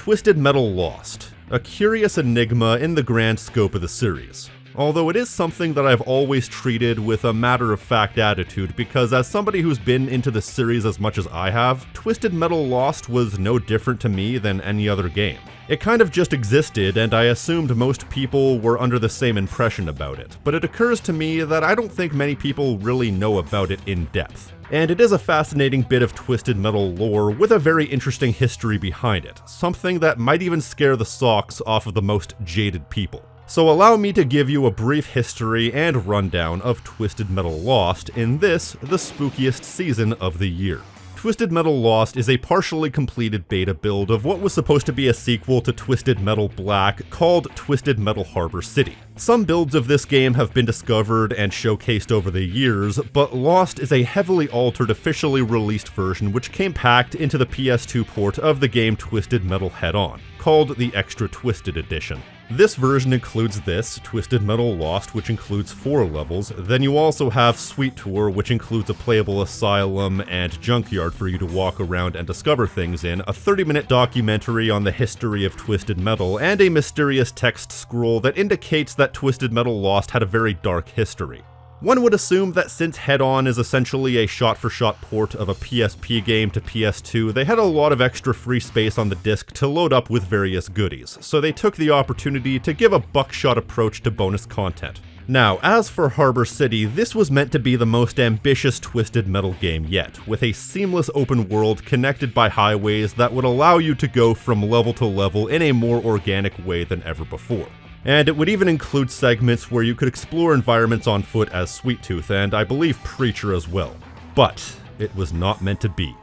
Twisted Metal Lost, a curious enigma in the grand scope of the series. Although it is something that I've always treated with a matter-of-fact attitude, because as somebody who's been into the series as much as I have, Twisted Metal Lost was no different to me than any other game. It kind of just existed, and I assumed most people were under the same impression about it, but it occurs to me that I don't think many people really know about it in depth. And it is a fascinating bit of Twisted Metal lore with a very interesting history behind it, something that might even scare the socks off of the most jaded people. So allow me to give you a brief history and rundown of Twisted Metal Lost in this, the spookiest season of the year. Twisted Metal Lost is a partially completed beta build of what was supposed to be a sequel to Twisted Metal Black called Twisted Metal Harbor City. Some builds of this game have been discovered and showcased over the years, but Lost is a heavily altered officially released version which came packed into the PS2 port of the game Twisted Metal Head-On, called the Extra Twisted Edition. This version includes this, Twisted Metal Lost, which includes 4 levels, then you also have Sweet Tour, which includes a playable asylum and junkyard for you to walk around and discover things in, a 30-minute documentary on the history of Twisted Metal, and a mysterious text scroll that indicates that Twisted Metal Lost had a very dark history. One would assume that since Head-On is essentially a shot-for-shot port of a PSP game to PS2, they had a lot of extra free space on the disc to load up with various goodies, so they took the opportunity to give a buckshot approach to bonus content. Now, as for Harbor City, this was meant to be the most ambitious Twisted Metal game yet, with a seamless open world connected by highways that would allow you to go from level to level in a more organic way than ever before. And it would even include segments where you could explore environments on foot as Sweet Tooth, and I believe Preacher as well. But it was not meant to be,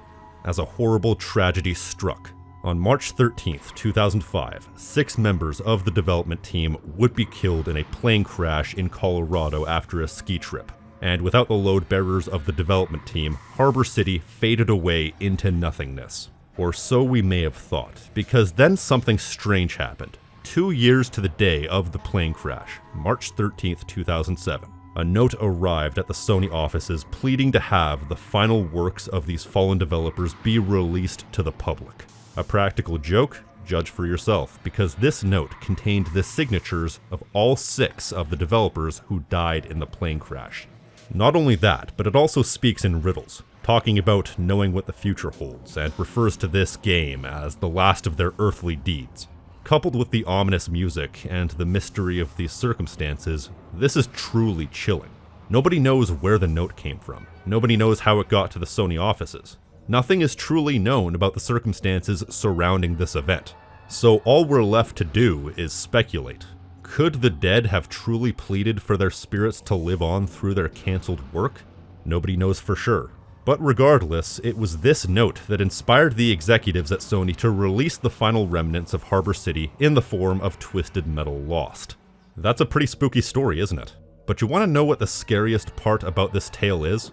as a horrible tragedy struck. On March 13th, 2005, 6 members of the development team would be killed in a plane crash in Colorado after a ski trip. And without the load bearers of the development team, Harbor City faded away into nothingness. Or so we may have thought, because then something strange happened. 2 years to the day of the plane crash, March 13th, 2007, a note arrived at the Sony offices pleading to have the final works of these fallen developers be released to the public. A practical joke? Judge for yourself, because this note contained the signatures of all 6 of the developers who died in the plane crash. Not only that, but it also speaks in riddles, talking about knowing what the future holds, and refers to this game as the last of their earthly deeds. Coupled with the ominous music and the mystery of these circumstances, this is truly chilling. Nobody knows where the note came from. Nobody knows how it got to the Sony offices. Nothing is truly known about the circumstances surrounding this event. So all we're left to do is speculate. Could the dead have truly pleaded for their spirits to live on through their cancelled work? Nobody knows for sure. But regardless, it was this note that inspired the executives at Sony to release the final remnants of Harbor City in the form of Twisted Metal Lost. That's a pretty spooky story, isn't it? But you want to know what the scariest part about this tale is?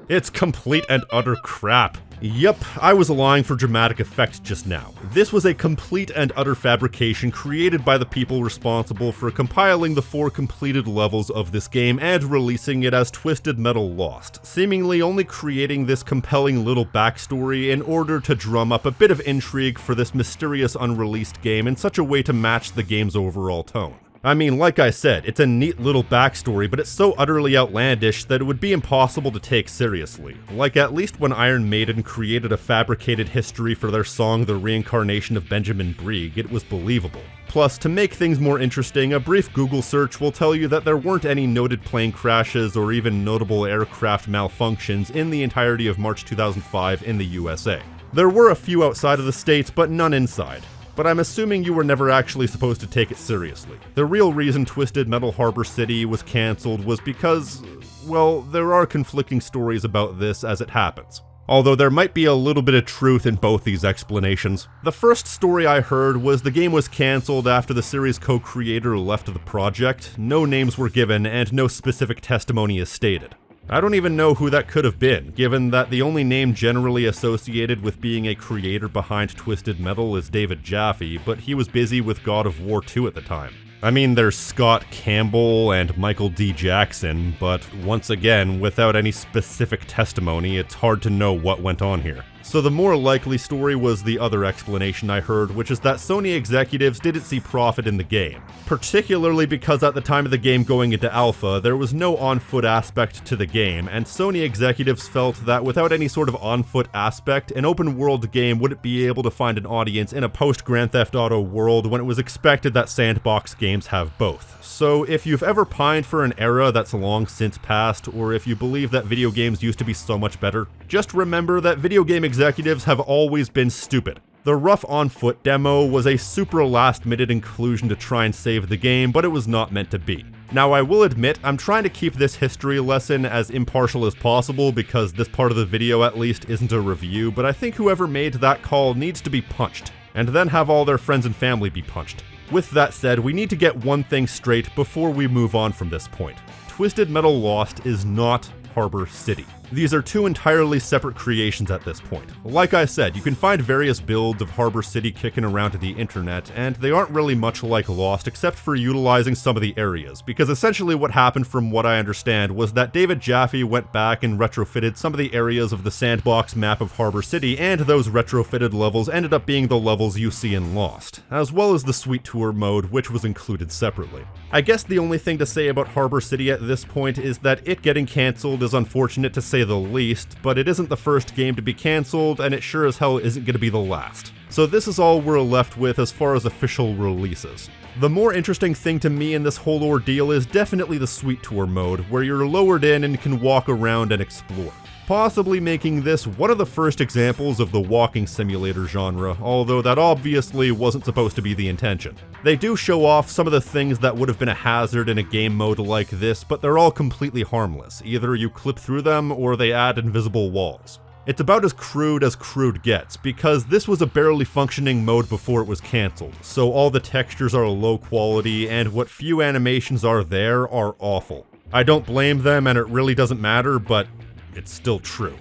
It's complete and utter crap. Yep, I was lying for dramatic effect just now. This was a complete and utter fabrication created by the people responsible for compiling the 4 completed levels of this game and releasing it as Twisted Metal Lost, seemingly only creating this compelling little backstory in order to drum up a bit of intrigue for this mysterious unreleased game in such a way to match the game's overall tone. I mean, like I said, it's a neat little backstory, but it's so utterly outlandish that it would be impossible to take seriously. Like at least when Iron Maiden created a fabricated history for their song The Reincarnation of Benjamin Brigade, it was believable. Plus, to make things more interesting, a brief Google search will tell you that there weren't any noted plane crashes or even notable aircraft malfunctions in the entirety of March 2005 in the USA. There were a few outside of the States, but none inside. But I'm assuming you were never actually supposed to take it seriously. The real reason Twisted Metal Harbor City was cancelled was because, well, there are conflicting stories about this as it happens. Although there might be a little bit of truth in both these explanations. The first story I heard was the game was cancelled after the series co-creator left the project, no names were given, and no specific testimony is stated. I don't even know who that could have been, given that the only name generally associated with being a creator behind Twisted Metal is David Jaffe, but he was busy with God of War 2 at the time. I mean, there's Scott Campbell and Michael D. Jackson, but once again, without any specific testimony, it's hard to know what went on here. So the more likely story was the other explanation I heard, which is that Sony executives didn't see profit in the game. Particularly because at the time of the game going into alpha, there was no on-foot aspect to the game, and Sony executives felt that without any sort of on-foot aspect, an open-world game wouldn't be able to find an audience in a post-Grand Theft Auto world when it was expected that sandbox games have both. So if you've ever pined for an era that's long since passed, or if you believe that video games used to be so much better, just remember that video game executives have always been stupid. The rough on-foot demo was a super last-minute inclusion to try and save the game, but it was not meant to be. Now I will admit, I'm trying to keep this history lesson as impartial as possible because this part of the video at least isn't a review, but I think whoever made that call needs to be punched, and then have all their friends and family be punched. With that said, we need to get one thing straight before we move on from this point. Twisted Metal Lost is not Harbor City. These are two entirely separate creations at this point. Like I said, you can find various builds of Harbor City kicking around to the internet, and they aren't really much like Lost except for utilizing some of the areas, because essentially what happened from what I understand was that David Jaffe went back and retrofitted some of the areas of the sandbox map of Harbor City, and those retrofitted levels ended up being the levels you see in Lost, as well as the Suite Tour mode, which was included separately. I guess the only thing to say about Harbor City at this point is that it getting cancelled is unfortunate to say the least, but it isn't the first game to be cancelled, and it sure as hell isn't going to be the last. So this is all we're left with as far as official releases. The more interesting thing to me in this whole ordeal is definitely the Suite Tour mode, where you're lowered in and can walk around and explore. Possibly making this one of the first examples of the walking simulator genre, although that obviously wasn't supposed to be the intention. They do show off some of the things that would have been a hazard in a game mode like this, but they're all completely harmless. Either you clip through them or they add invisible walls. It's about as crude gets, because this was a barely functioning mode before it was cancelled, so all the textures are low quality and what few animations are there are awful. I don't blame them and it really doesn't matter, but it's still true.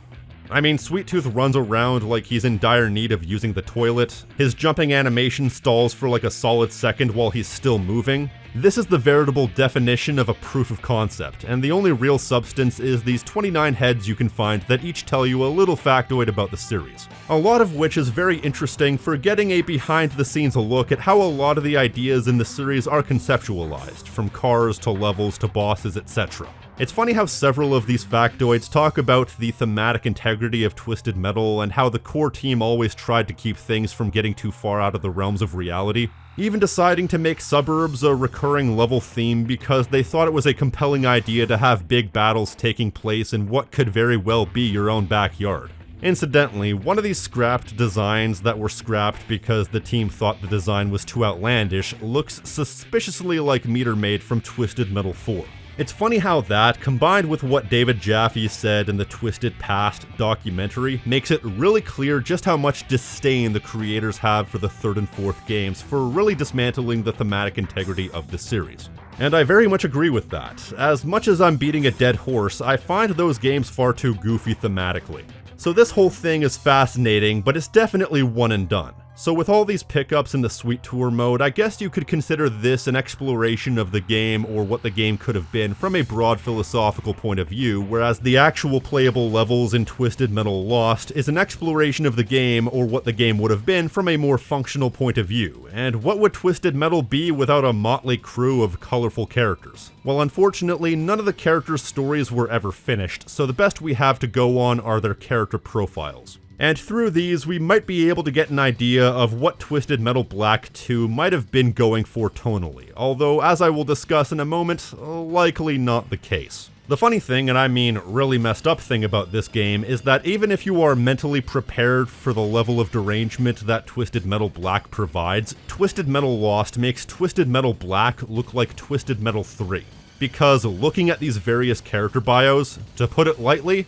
I mean, Sweet Tooth runs around like he's in dire need of using the toilet. His jumping animation stalls for like a solid second while he's still moving. This is the veritable definition of a proof of concept, and the only real substance is these 29 heads you can find that each tell you a little factoid about the series. A lot of which is very interesting for getting a behind-the-scenes look at how a lot of the ideas in the series are conceptualized, from cars to levels to bosses, etc. It's funny how several of these factoids talk about the thematic integrity of Twisted Metal and how the core team always tried to keep things from getting too far out of the realms of reality, even deciding to make Suburbs a recurring level theme because they thought it was a compelling idea to have big battles taking place in what could very well be your own backyard. Incidentally, one of these scrapped designs that were scrapped because the team thought the design was too outlandish looks suspiciously like Meter Maid from Twisted Metal 4. It's funny how that, combined with what David Jaffe said in the Twisted Past documentary, makes it really clear just how much disdain the creators have for the third and fourth games for really dismantling the thematic integrity of the series. And I very much agree with that. As much as I'm beating a dead horse, I find those games far too goofy thematically. So this whole thing is fascinating, but it's definitely one and done. So with all these pickups in the Suite Tour mode, I guess you could consider this an exploration of the game or what the game could have been from a broad philosophical point of view, whereas the actual playable levels in Twisted Metal Lost is an exploration of the game or what the game would have been from a more functional point of view. And what would Twisted Metal be without a motley crew of colorful characters? Well, unfortunately, none of the characters' stories were ever finished, so the best we have to go on are their character profiles. And through these, we might be able to get an idea of what Twisted Metal Black 2 might have been going for tonally, although as I will discuss in a moment, likely not the case. The funny thing, and I mean really messed up thing about this game, is that even if you are mentally prepared for the level of derangement that Twisted Metal Black provides, Twisted Metal Lost makes Twisted Metal Black look like Twisted Metal 3. Because looking at these various character bios, to put it lightly,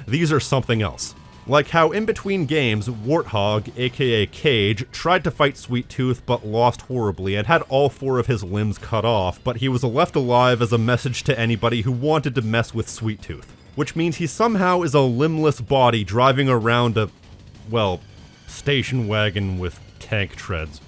these are something else. Like how in between games, Warthog, aka Cage, tried to fight Sweet Tooth but lost horribly and had all 4 of his limbs cut off, but he was left alive as a message to anybody who wanted to mess with Sweet Tooth. Which means he somehow is a limbless body driving around a, well, station wagon with tank treads.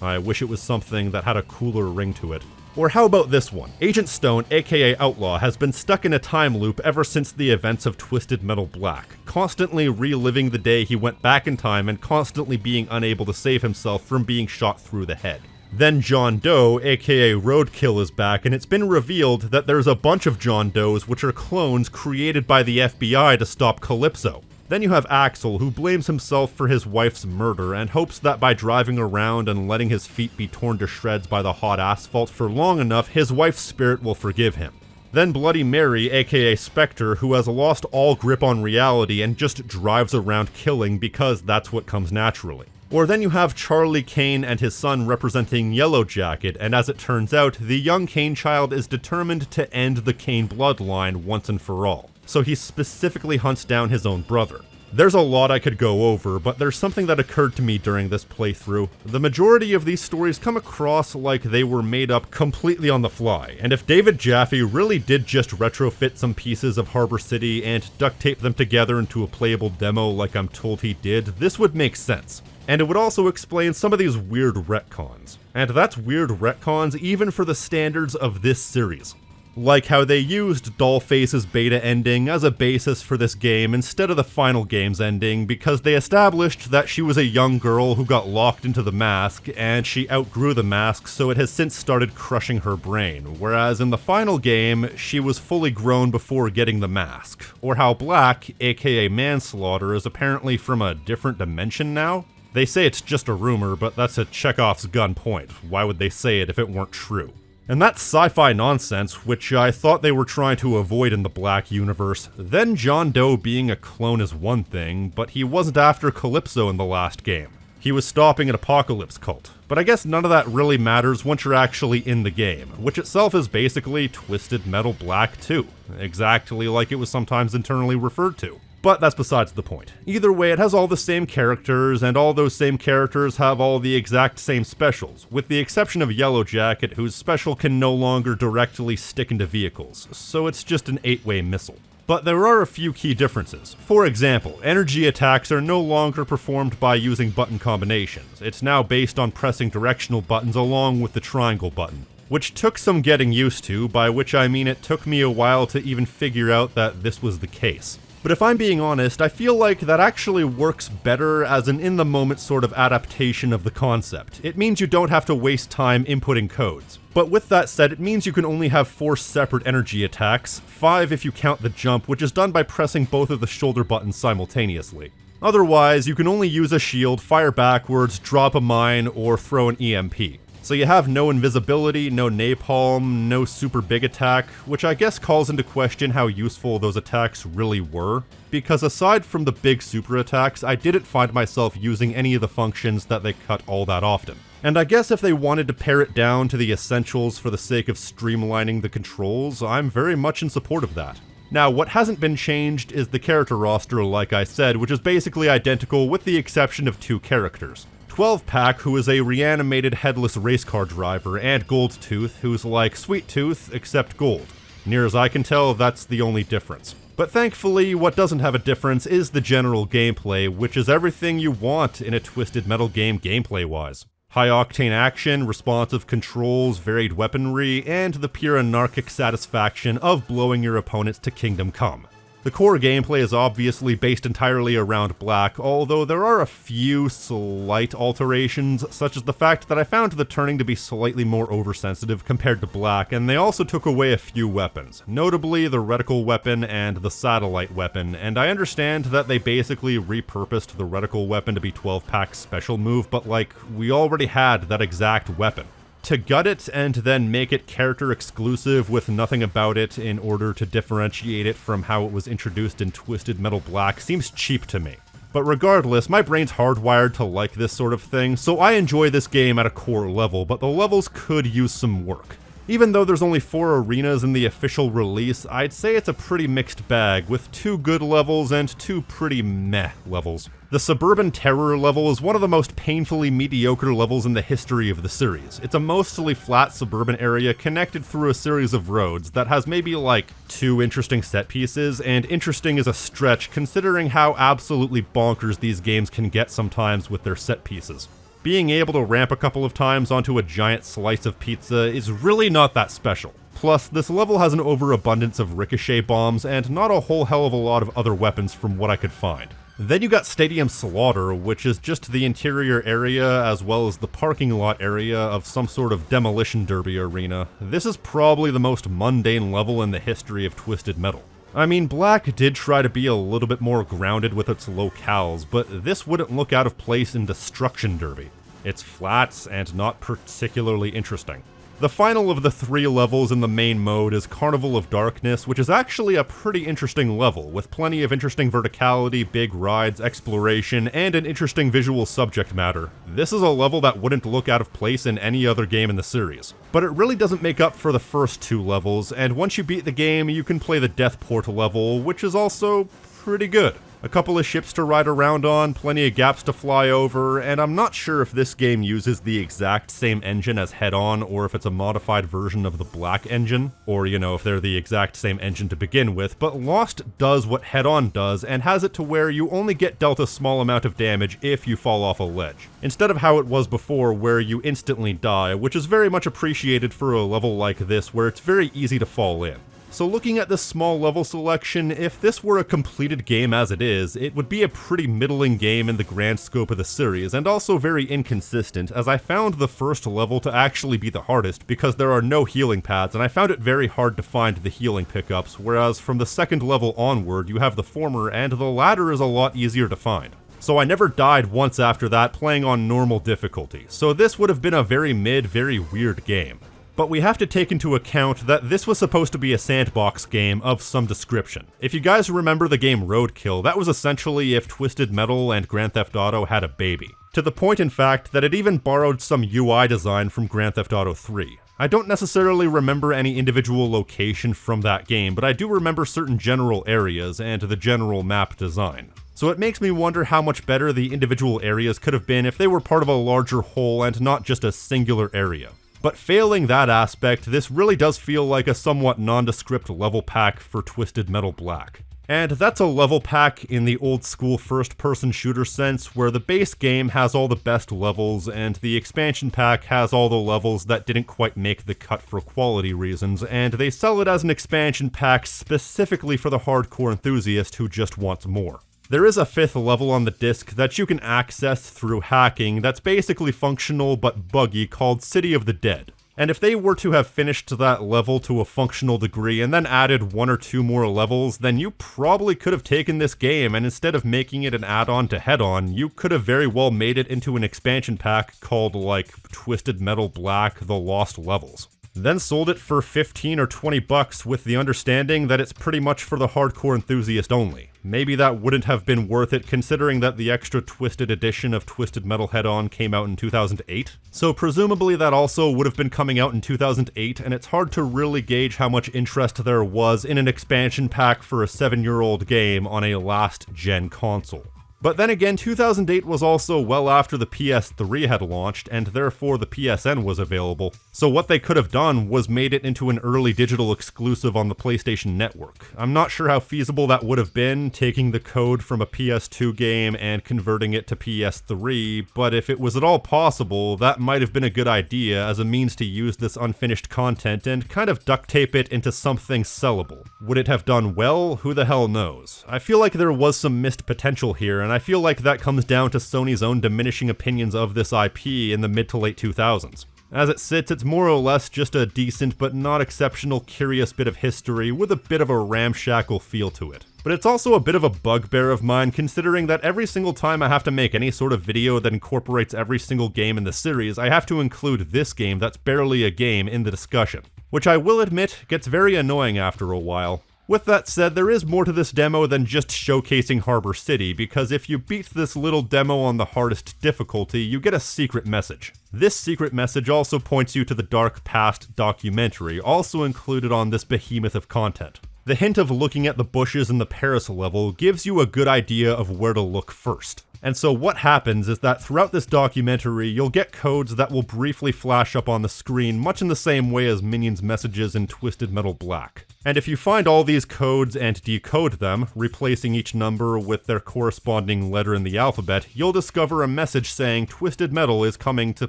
I wish it was something that had a cooler ring to it. Or how about this one? Agent Stone, aka Outlaw, has been stuck in a time loop ever since the events of Twisted Metal Black, constantly reliving the day he went back in time and constantly being unable to save himself from being shot through the head. Then John Doe, aka Roadkill, is back, and it's been revealed that there's a bunch of John Does which are clones created by the FBI to stop Calypso. Then you have Axel, who blames himself for his wife's murder and hopes that by driving around and letting his feet be torn to shreds by the hot asphalt for long enough, his wife's spirit will forgive him. Then Bloody Mary, aka Spectre, who has lost all grip on reality and just drives around killing because that's what comes naturally. Or then you have Charlie Kane and his son representing Yellow Jacket, and as it turns out, the young Kane child is determined to end the Kane bloodline once and for all. So he specifically hunts down his own brother. There's a lot I could go over, but there's something that occurred to me during this playthrough. The majority of these stories come across like they were made up completely on the fly, and if David Jaffe really did just retrofit some pieces of Harbor City and duct tape them together into a playable demo like I'm told he did, this would make sense. And it would also explain some of these weird retcons. And that's weird retcons even for the standards of this series. Like how they used Dollface's beta ending as a basis for this game instead of the final game's ending because they established that she was a young girl who got locked into the mask and she outgrew the mask, so it has since started crushing her brain, whereas in the final game she was fully grown before getting the mask. Or how Black, aka Manslaughter, is apparently from a different dimension now. They say it's just a rumor, but that's a Chekhov's gun point. Why would they say it if it weren't true? And that's sci-fi nonsense, which I thought they were trying to avoid in the Black universe. Then John Doe being a clone is one thing, but he wasn't after Calypso in the last game. He was stopping an apocalypse cult. But I guess none of that really matters once you're actually in the game, which itself is basically Twisted Metal Black 2, exactly like it was sometimes internally referred to. But that's besides the point. Either way, it has all the same characters, and all those same characters have all the exact same specials, with the exception of Yellow Jacket, whose special can no longer directly stick into vehicles, so it's just an 8-way missile. But there are a few key differences. For example, energy attacks are no longer performed by using button combinations. It's now based on pressing directional buttons along with the triangle button, which took some getting used to, by which I mean it took me a while to even figure out that this was the case. But if I'm being honest, I feel like that actually works better as an in-the-moment sort of adaptation of the concept. It means you don't have to waste time inputting codes. But with that said, it means you can only have 4 separate energy attacks, 5 if you count the jump, which is done by pressing both of the shoulder buttons simultaneously. Otherwise, you can only use a shield, fire backwards, drop a mine, or throw an EMP. So you have no invisibility, no napalm, no super big attack, which I guess calls into question how useful those attacks really were, because aside from the big super attacks, I didn't find myself using any of the functions that they cut all that often. And I guess if they wanted to pare it down to the essentials for the sake of streamlining the controls, I'm very much in support of that. Now, what hasn't been changed is the character roster, like I said, which is basically identical with the exception of 2 characters. 12-Pack, who is a reanimated headless race car driver, and Goldtooth, who's like Sweet Tooth, except gold. Near as I can tell, that's the only difference. But thankfully, what doesn't have a difference is the general gameplay, which is everything you want in a Twisted Metal game gameplay-wise. High-octane action, responsive controls, varied weaponry, and the pure anarchic satisfaction of blowing your opponents to Kingdom Come. The core gameplay is obviously based entirely around Black, although there are a few slight alterations, such as the fact that I found the turning to be slightly more oversensitive compared to Black, and they also took away a few weapons, notably the reticle weapon and the satellite weapon, and I understand that they basically repurposed the reticle weapon to be 12-Pack's special move, but like, we already had that exact weapon. To gut it and then make it character exclusive with nothing about it in order to differentiate it from how it was introduced in Twisted Metal Black seems cheap to me. But regardless, my brain's hardwired to like this sort of thing, so I enjoy this game at a core level, but the levels could use some work. Even though there's only 4 arenas in the official release, I'd say it's a pretty mixed bag, with 2 good levels and 2 pretty meh levels. The Suburban Terror level is one of the most painfully mediocre levels in the history of the series. It's a mostly flat suburban area connected through a series of roads that has maybe like 2 interesting set pieces, and interesting is a stretch considering how absolutely bonkers these games can get sometimes with their set pieces. being able to ramp a couple of times onto a giant slice of pizza is really not that special. Plus, this level has an overabundance of ricochet bombs and not a whole hell of a lot of other weapons from what I could find. Then you got Stadium Slaughter, which is just the interior area as well as the parking lot area of some sort of demolition derby arena. This is probably the most mundane level in the history of Twisted Metal. I mean, Black did try to be a little bit more grounded with its locales, but this wouldn't look out of place in Destruction Derby. It's flat and not particularly interesting. The final of the 3 levels in the main mode is Carnival of Darkness, which is actually a pretty interesting level, with plenty of interesting verticality, big rides, exploration, and an interesting visual subject matter. This is a level that wouldn't look out of place in any other game in the series. But it really doesn't make up for the first 2 levels, and once you beat the game, you can play the Deathport level, which is also pretty good. A couple of ships to ride around on, plenty of gaps to fly over, and I'm not sure if this game uses the exact same engine as Head-On or if it's a modified version of the Black engine, or if they're the exact same engine to begin with, but Lost does what Head-On does and has it to where you only get dealt a small amount of damage if you fall off a ledge, instead of how it was before where you instantly die, which is very much appreciated for a level like this where it's very easy to fall in. So looking at this small level selection, if this were a completed game as it is, it would be a pretty middling game in the grand scope of the series, and also very inconsistent, as I found the first level to actually be the hardest because there are no healing pads, and I found it very hard to find the healing pickups, whereas from the second level onward you have the former, and the latter is a lot easier to find. So I never died once after that playing on normal difficulty, so this would have been a very very weird game. But we have to take into account that this was supposed to be a sandbox game of some description. If you guys remember the game Roadkill, that was essentially if Twisted Metal and Grand Theft Auto had a baby. To the point, in fact, that it even borrowed some UI design from Grand Theft Auto 3. I don't necessarily remember any individual location from that game, but I do remember certain general areas and the general map design. So it makes me wonder how much better the individual areas could have been if they were part of a larger whole and not just a singular area. But failing that aspect, this really does feel like a somewhat nondescript level pack for Twisted Metal Black. And that's a level pack in the old school first-person shooter sense, where the base game has all the best levels, and the expansion pack has all the levels that didn't quite make the cut for quality reasons, and they sell it as an expansion pack specifically for the hardcore enthusiast who just wants more. There is a 5th level on the disc that you can access through hacking that's basically functional but buggy called City of the Dead. And if they were to have finished that level to a functional degree and then added 1 or 2 more levels, then you probably could have taken this game and instead of making it an add-on to Head-On, you could have very well made it into an expansion pack called like Twisted Metal Black: The Lost Levels. Then sold it for 15 or 20 bucks with the understanding that it's pretty much for the hardcore enthusiast only. Maybe that wouldn't have been worth it considering that the extra twisted edition of Twisted Metal Head-On came out in 2008. So presumably that also would have been coming out in 2008, and it's hard to really gauge how much interest there was in an expansion pack for a 7-year-old game on a last-gen console. But then again, 2008 was also well after the PS3 had launched, and therefore the PSN was available. So what they could have done was made it into an early digital exclusive on the PlayStation Network. I'm not sure how feasible that would have been, taking the code from a PS2 game and converting it to PS3, but if it was at all possible, that might have been a good idea as a means to use this unfinished content and kind of duct tape it into something sellable. Would it have done well? Who the hell knows? I feel like there was some missed potential here, and I feel like that comes down to Sony's own diminishing opinions of this IP in the mid to late 2000s. As it sits, it's more or less just a decent but not exceptional curious bit of history with a bit of a ramshackle feel to it. But it's also a bit of a bugbear of mine considering that every single time I have to make any sort of video that incorporates every single game in the series, I have to include this game that's barely a game in the discussion. Which I will admit gets very annoying after a while. With that said, there is more to this demo than just showcasing Harbor City, because if you beat this little demo on the hardest difficulty, you get a secret message. This secret message also points you to the Dark Past documentary, also included on this behemoth of content. The hint of looking at the bushes in the Paris level gives you a good idea of where to look first. And so what happens is that throughout this documentary, you'll get codes that will briefly flash up on the screen, much in the same way as Minion's messages in Twisted Metal Black. And if you find all these codes and decode them, replacing each number with their corresponding letter in the alphabet, you'll discover a message saying Twisted Metal is coming to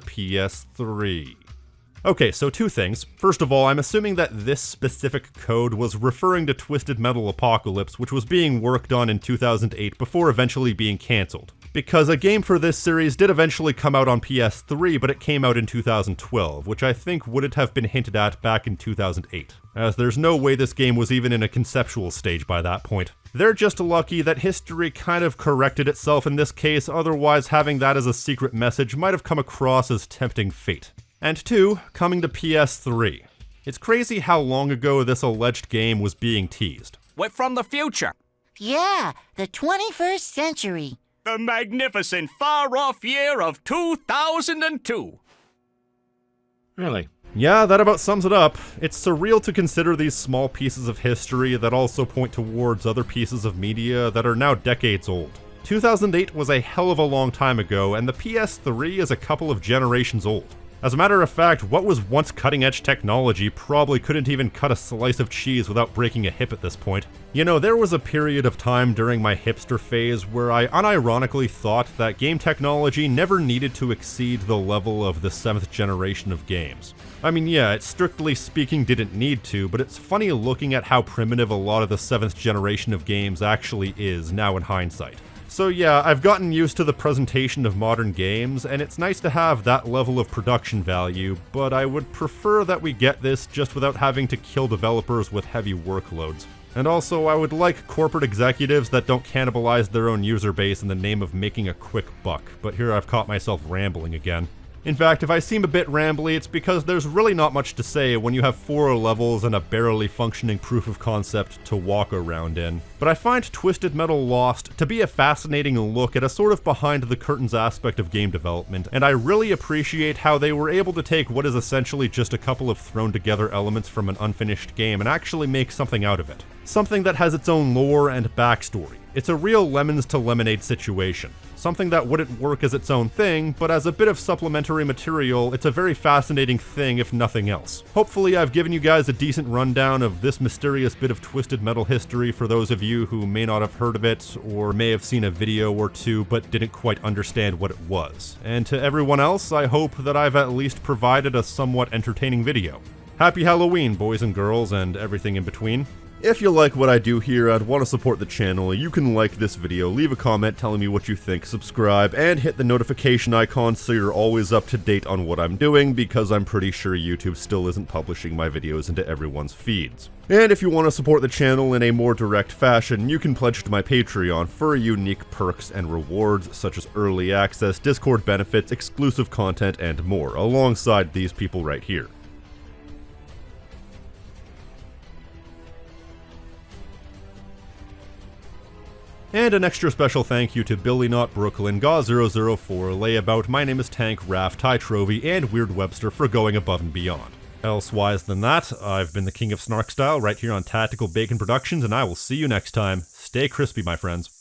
PS3. Okay, so two things. First of all, I'm assuming that this specific code was referring to Twisted Metal Apocalypse, which was being worked on in 2008 before eventually being cancelled. Because a game for this series did eventually come out on PS3, but it came out in 2012, which I think wouldn't have been hinted at back in 2008, as there's no way this game was even in a conceptual stage by that point. They're just lucky that history kind of corrected itself in this case, otherwise having that as a secret message might have come across as tempting fate. And two, coming to PS3. It's crazy how long ago this alleged game was being teased. We're from the future. Yeah, the 21st century. The magnificent far-off year of 2002. Really? Yeah, that about sums it up. It's surreal to consider these small pieces of history that also point towards other pieces of media that are now decades old. 2008 was a hell of a long time ago, and the PS3 is a couple of generations old. As a matter of fact, what was once cutting-edge technology probably couldn't even cut a slice of cheese without breaking a hip at this point. You know, there was a period of time during my hipster phase where I unironically thought that game technology never needed to exceed the level of the 7th generation of games. I mean, yeah, it strictly speaking didn't need to, but it's funny looking at how primitive a lot of the 7th generation of games actually is now in hindsight. So yeah, I've gotten used to the presentation of modern games, and it's nice to have that level of production value, but I would prefer that we get this just without having to kill developers with heavy workloads. And also, I would like corporate executives that don't cannibalize their own user base in the name of making a quick buck, but here I've caught myself rambling again. In fact, if I seem a bit rambly, it's because there's really not much to say when you have 4 levels and a barely functioning proof of concept to walk around in. But I find Twisted Metal Lost to be a fascinating look at a sort of behind-the-curtains aspect of game development, and I really appreciate how they were able to take what is essentially just a couple of thrown-together elements from an unfinished game and actually make something out of it. Something that has its own lore and backstory. It's a real lemons to lemonade situation. Something that wouldn't work as its own thing, but as a bit of supplementary material, it's a very fascinating thing if nothing else. Hopefully I've given you guys a decent rundown of this mysterious bit of Twisted Metal history for those of you who may not have heard of it, or may have seen a video or two but didn't quite understand what it was. And to everyone else, I hope that I've at least provided a somewhat entertaining video. Happy Halloween, boys and girls, and everything in between. If you like what I do here and want to support the channel, you can like this video, leave a comment telling me what you think, subscribe, and hit the notification icon so you're always up to date on what I'm doing, because I'm pretty sure YouTube still isn't publishing my videos into everyone's feeds. And if you want to support the channel in a more direct fashion, you can pledge to my Patreon for unique perks and rewards such as early access, Discord benefits, exclusive content, and more, alongside these people right here. And an extra special thank you to Billy Not Brooklyn, Gaw004, Layabout, My Name is Tank, Raph, Ty Trovy, and Weird Webster for going above and beyond. Elsewise than that, I've been the King of Snark Style right here on Tactical Bacon Productions, and I will see you next time. Stay crispy, my friends.